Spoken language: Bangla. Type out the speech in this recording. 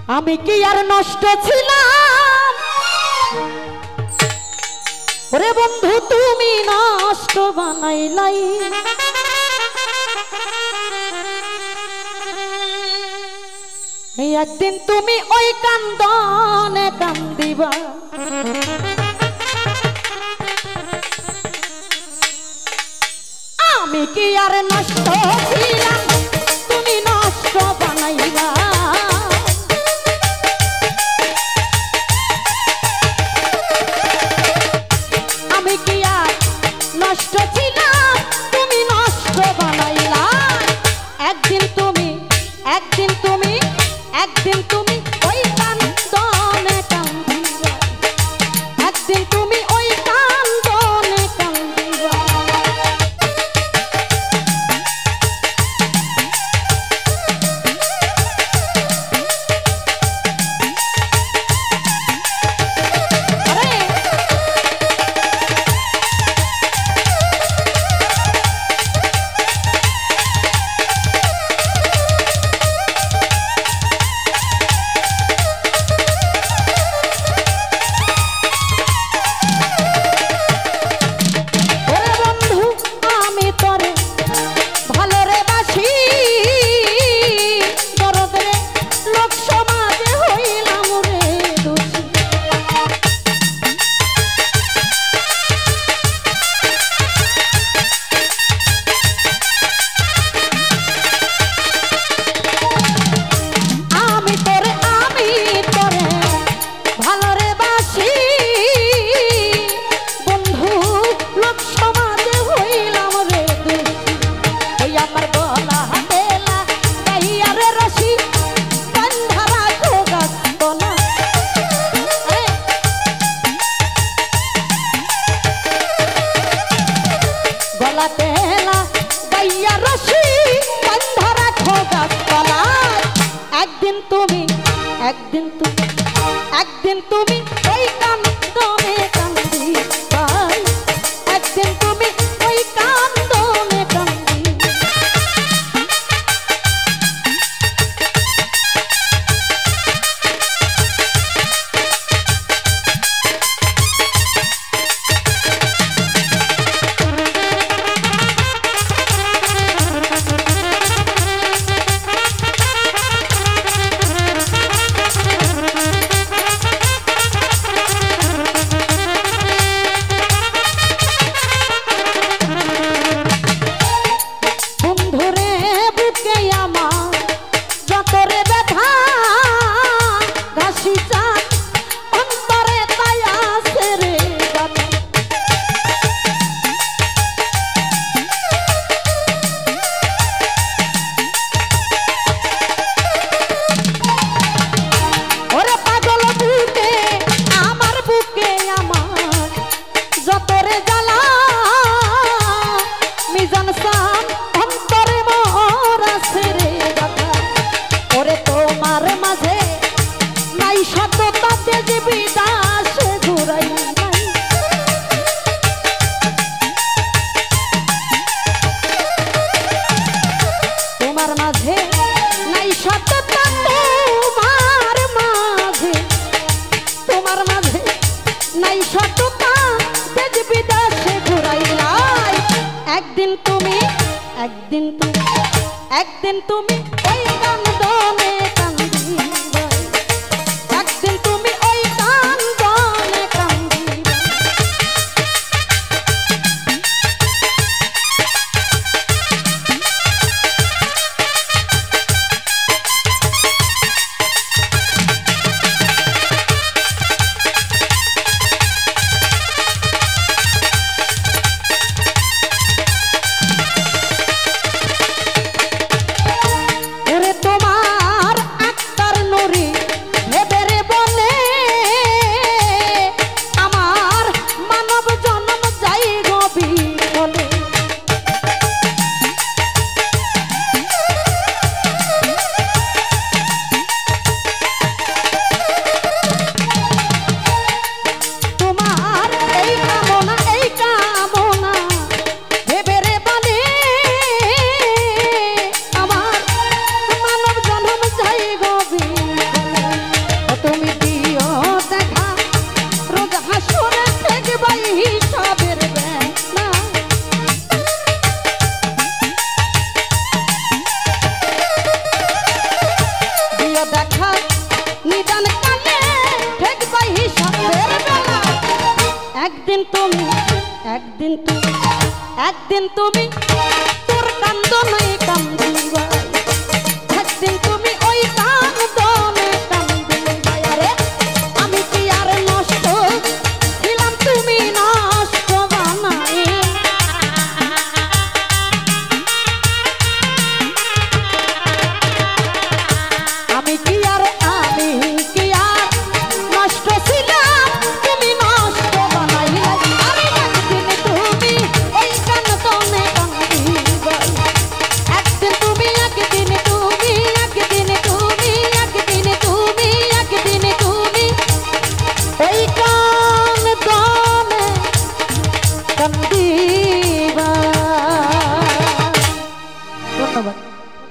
আমি কি আর নষ্ট ছিলাম ওরে বন্ধু তুমি নষ্ট বানাইলাই এই একদিন তুমি ওই কান্দনে কান্দিবা আমি কি আর নষ্ট ছিলাম তুমি নষ্ট বানাইলা আমি কি আর নষ্ট ছিলাম তুমি নষ্ট বানাইলা একদিন তুমি ওই কান্দনে কান্দিবা একদিন তুমি ওই কান্দনে কান্দিবা একদিন তুমি ওই কান্দনে কান্দিবা একদিন তুমি ওই কান্দনে কান্দিবা একদিন তুমি ওই কান্দনে কান্দিবা একদিন তুমি ওই কান্দনে কান্দিবা ওরে নিদান কালে ঠেকবে হিসাবের বেলা। একদিন তুমি